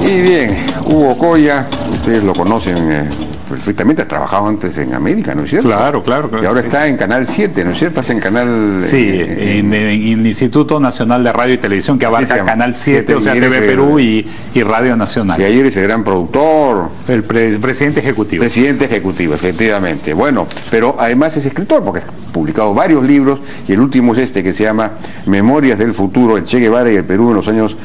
Y bien, Hugo Coya, ustedes lo conocen perfectamente, ha trabajado antes en América, ¿no es cierto? Claro. Y ahora está en Canal 7, ¿no es cierto? Está en Canal... en el Instituto Nacional de Radio y Televisión, que abarca Canal 7, o sea, TV Perú y Radio Nacional. Y ayer es el gran productor. El presidente ejecutivo. Presidente ejecutivo, efectivamente. Bueno, pero además es escritor, porque ha publicado varios libros, y el último es este, que se llama Memorias del Futuro, el Che Guevara y el Perú en los años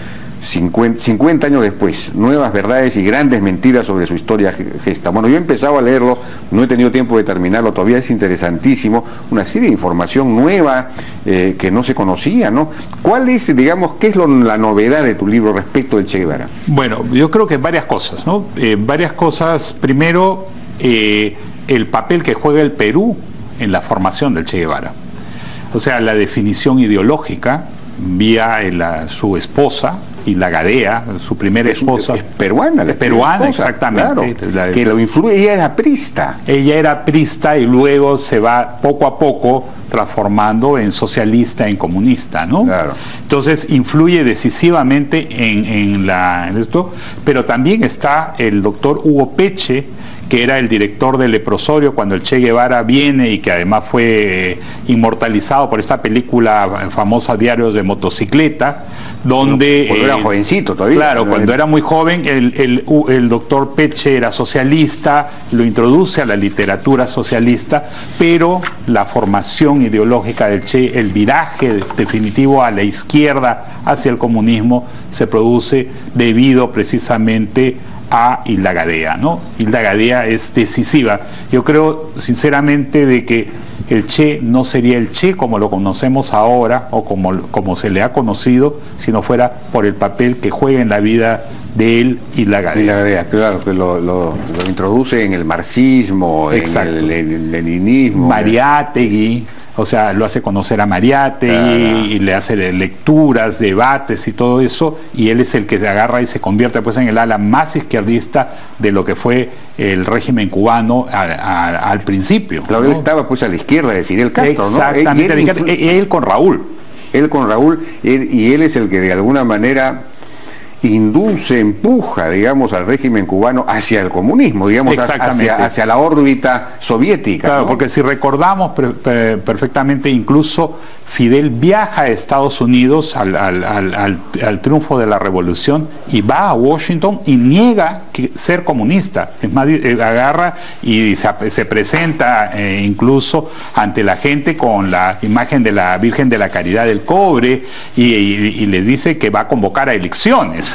50 años después, nuevas verdades y grandes mentiras sobre su historia gesta. Bueno, yo he empezado a leerlo, no he tenido tiempo de terminarlo, todavía es interesantísimo, una serie de información nueva que no se conocía, ¿no? ¿Cuál es, digamos, qué es la novedad de tu libro respecto del Che Guevara? Bueno, yo creo que varias cosas, ¿no? Varias cosas. Primero, el papel que juega el Perú en la formación del Che Guevara. O sea, la definición ideológica vía su esposa, Hilda Gadea, su primera esposa. Es peruana. Es peruana, exactamente. Claro, que lo influye, ella era prista. Ella era prista y luego se va poco a poco transformando en socialista, en comunista, ¿no? Claro. Entonces influye decisivamente en esto, pero también está el doctor Hugo Peche, que era el director del leprosorio cuando el Che Guevara viene y que además fue inmortalizado por esta película famosa Diarios de Motocicleta, donde... Cuando era jovencito todavía. Claro, cuando era muy joven, el doctor Peche era socialista, lo introduce a la literatura socialista, pero la formación ideológica del Che, el viraje definitivo a la izquierda hacia el comunismo, se produce debido precisamente a Hilda Gadea, ¿no? Hilda Gadea es decisiva. Yo creo sinceramente de que el Che no sería el Che como lo conocemos ahora o como se le ha conocido, si no fuera por el papel que juega en la vida de él Hilda Gadea. Hilda Gadea, claro, que lo introduce en el marxismo, exacto, en el leninismo. Mariátegui, o sea, lo hace conocer a Mariátegui y le hace lecturas, debates y todo eso, y él es el que se agarra y se convierte pues en el ala más izquierdista de lo que fue el régimen cubano al principio. Claro, ¿no? Él estaba pues a la izquierda de Fidel Castro, exactamente, ¿no? Él con Raúl. Él con Raúl, y él es el que de alguna manera induce, empuja, digamos, al régimen cubano hacia el comunismo, digamos, hacia la órbita soviética. Claro, ¿no? porque si recordamos perfectamente, incluso Fidel viaja a Estados Unidos al triunfo de la revolución y va a Washington y niega ser comunista. Es más, agarra y se presenta incluso ante la gente con la imagen de la Virgen de la Caridad del Cobre y les dice que va a convocar a elecciones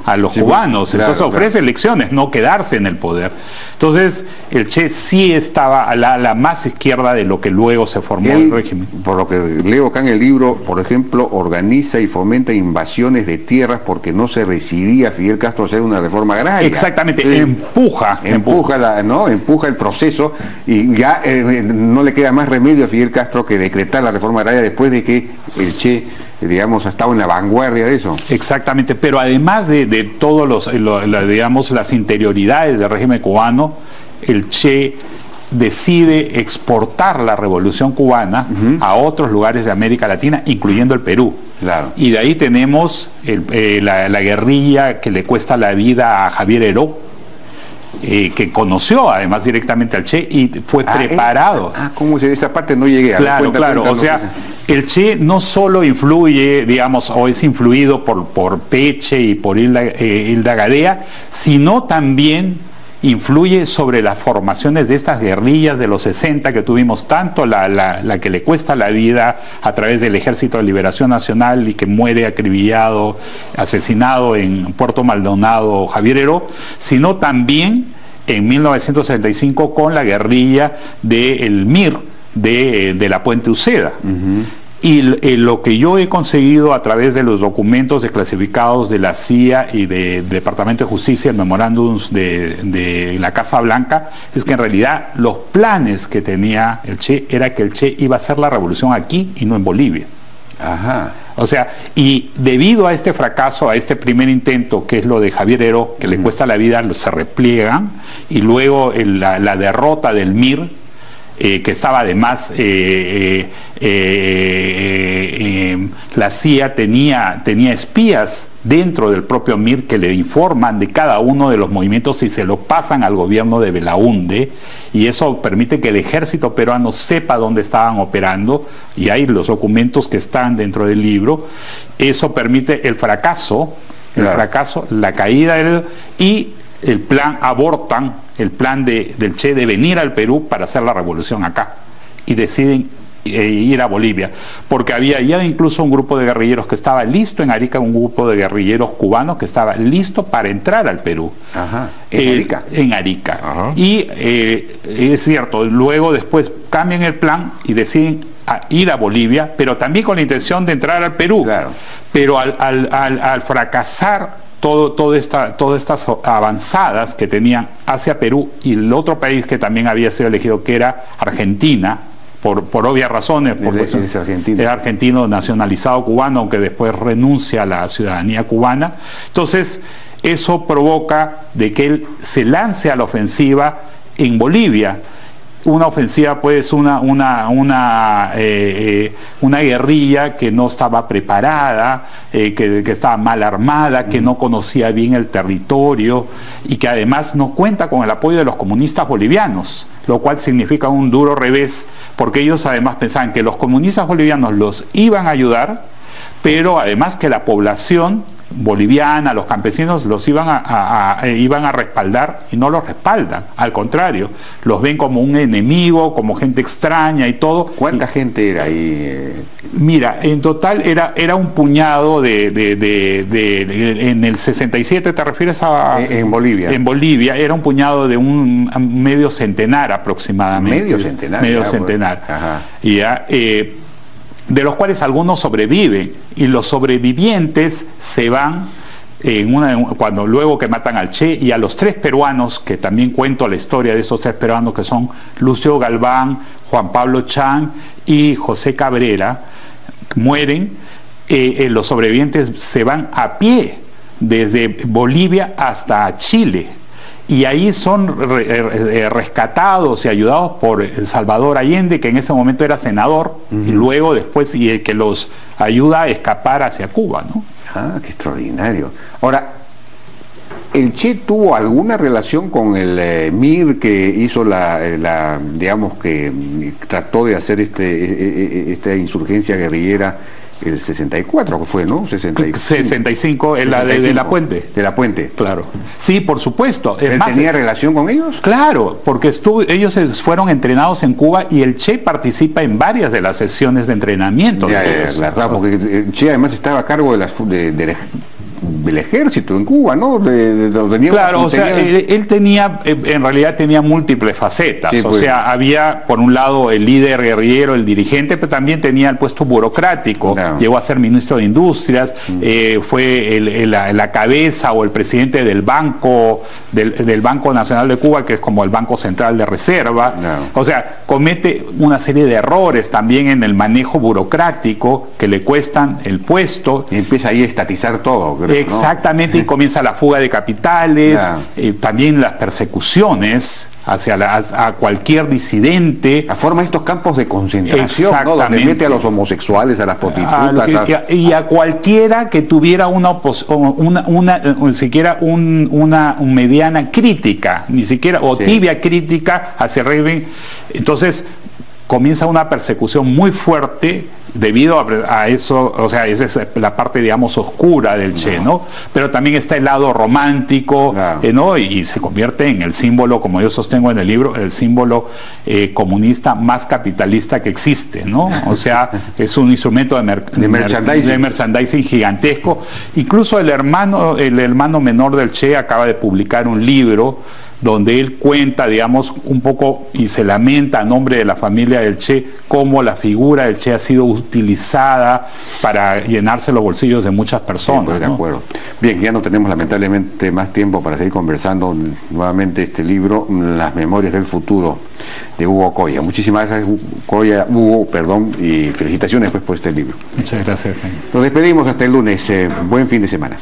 a los cubanos. Claro, entonces ofrece elecciones, no quedarse en el poder. Entonces el Che sí estaba a la más izquierda de lo que luego se formó el régimen. Por lo que leo acá en el libro, por ejemplo, organiza y fomenta invasiones de tierras porque no se recibía a Fidel Castro hacer una reforma agraria. Exactamente, empuja el proceso, y ya no le queda más remedio a Fidel Castro que decretar la reforma agraria después de que el Che, digamos, ha estado en la vanguardia de eso. Exactamente, pero además de todos digamos, las interioridades del régimen cubano, el Che decide exportar la revolución cubana a otros lugares de América Latina, incluyendo el Perú. Claro. Y de ahí tenemos la guerrilla que le cuesta la vida a Javier Heró, que conoció además directamente al Che y fue preparado. ¿Cómo se esa parte no llegué a? Claro, o sea, el Che no solo influye, digamos, o es influido por Peche y por Hilda Gadea, sino también influye sobre las formaciones de estas guerrillas de los 60 que tuvimos, tanto la que le cuesta la vida a través del Ejército de Liberación Nacional y que muere acribillado, asesinado en Puerto Maldonado Javier Heró, sino también en 1965 con la guerrilla del MIR de la Puente Uceda. Y lo que yo he conseguido a través de los documentos desclasificados de la CIA y del Departamento de Justicia, el memorándums de la Casa Blanca, es que en realidad los planes que tenía el Che era que el Che iba a hacer la revolución aquí y no en Bolivia. Ajá. O sea, y debido a este fracaso, a este primer intento, que es lo de Javier Heró, que le cuesta la vida, se repliegan, y luego la derrota del MIR, que estaba además, la CIA tenía espías dentro del propio MIR que le informan de cada uno de los movimientos y se lo pasan al gobierno de Belaúnde, y eso permite que el ejército peruano sepa dónde estaban operando, y hay los documentos que están dentro del libro. Eso permite el fracaso, la caída y el plan, abortan el plan del Che de venir al Perú para hacer la revolución acá, y deciden ir a Bolivia, porque había ya incluso un grupo de guerrilleros que estaba listo en Arica, un grupo de guerrilleros cubanos que estaba listo para entrar al Perú. Ajá. ¿En Arica? En Arica. Ajá. Y es cierto, luego después cambian el plan y deciden ir a Bolivia, pero también con la intención de entrar al Perú. Claro. Pero al fracasar todas estas avanzadas que tenían hacia Perú, y el otro país que también había sido elegido, que era Argentina, por obvias razones, porque es argentino nacionalizado cubano, aunque después renuncia a la ciudadanía cubana. Entonces eso provoca de que él se lance a la ofensiva en Bolivia. Una ofensiva, pues, una guerrilla que no estaba preparada, que estaba mal armada, que no conocía bien el territorio, y que además no cuenta con el apoyo de los comunistas bolivianos, lo cual significa un duro revés, porque ellos además pensaban que los comunistas bolivianos los iban a ayudar, pero además que la población boliviana, los campesinos, los iban a respaldar, y no los respaldan, al contrario, los ven como un enemigo, como gente extraña y todo. ¿Cuánta gente era ahí? Mira, en total era un puñado en el 67, ¿te refieres a...? En Bolivia. En Bolivia era un puñado de un medio centenar aproximadamente. ¿Medio centenar? Medio centenar. Ajá. Y ya, de los cuales algunos sobreviven, y los sobrevivientes se van cuando luego que matan al Che, y a los 3 peruanos, que también cuento la historia de estos 3 peruanos, que son Lucio Galván, Juan Pablo Chan y José Cabrera, mueren. Los sobrevivientes se van a pie desde Bolivia hasta Chile, y ahí son rescatados y ayudados por Salvador Allende, que en ese momento era senador, y luego después y que los ayuda a escapar hacia Cuba, ¿no? Ah, qué extraordinario. Ahora, ¿el Che tuvo alguna relación con el MIR que hizo digamos, que trató de hacer esta insurgencia guerrillera el 64, que fue, ¿no? 65, en la de La Puente. De La Puente. Claro. Sí, por supuesto. ¿Él tenía relación con ellos? Claro, porque ellos fueron entrenados en Cuba, y el Che participa en varias de las sesiones de entrenamiento. Claro, porque el Che además estaba a cargo del ejército en Cuba, ¿no? Claro, o sea, él tenía, en realidad tenía múltiples facetas. Sí, pues. O sea, había por un lado el líder guerrillero, el dirigente, pero también tenía el puesto burocrático. Claro. Llegó a ser ministro de Industrias, fue la cabeza o el presidente del Banco Nacional de Cuba, que es como el Banco Central de Reserva. Claro. O sea, comete una serie de errores también en el manejo burocrático que le cuestan el puesto. Y empieza ahí a estatizar todo, creo. Exactamente, ¿no? Y comienza la fuga de capitales, también las persecuciones a cualquier disidente. Forma estos campos de concentración, ¿no? Donde mete a los homosexuales, a las prostitutas. Y a cualquiera que tuviera siquiera una mediana crítica, ni siquiera, o tibia crítica hacia el régimen. Entonces comienza una persecución muy fuerte debido a eso. O sea, esa es la parte, digamos, oscura del Che, ¿no? Pero también está el lado romántico, ¿no? Y se convierte en el símbolo, como yo sostengo en el libro, el símbolo comunista más capitalista que existe, ¿no? O sea, es un instrumento de merchandising gigantesco. Incluso el hermano menor del Che acaba de publicar un libro donde él cuenta, digamos, un poco y se lamenta a nombre de la familia del Che cómo la figura del Che ha sido utilizada para llenarse los bolsillos de muchas personas. Sí, pues, de acuerdo. Bien, ya no tenemos lamentablemente más tiempo para seguir conversando nuevamente este libro, Las Memorias del Futuro, de Hugo Coya. Muchísimas gracias, Hugo, y felicitaciones pues por este libro. Muchas gracias. Nos despedimos hasta el lunes. Buen fin de semana.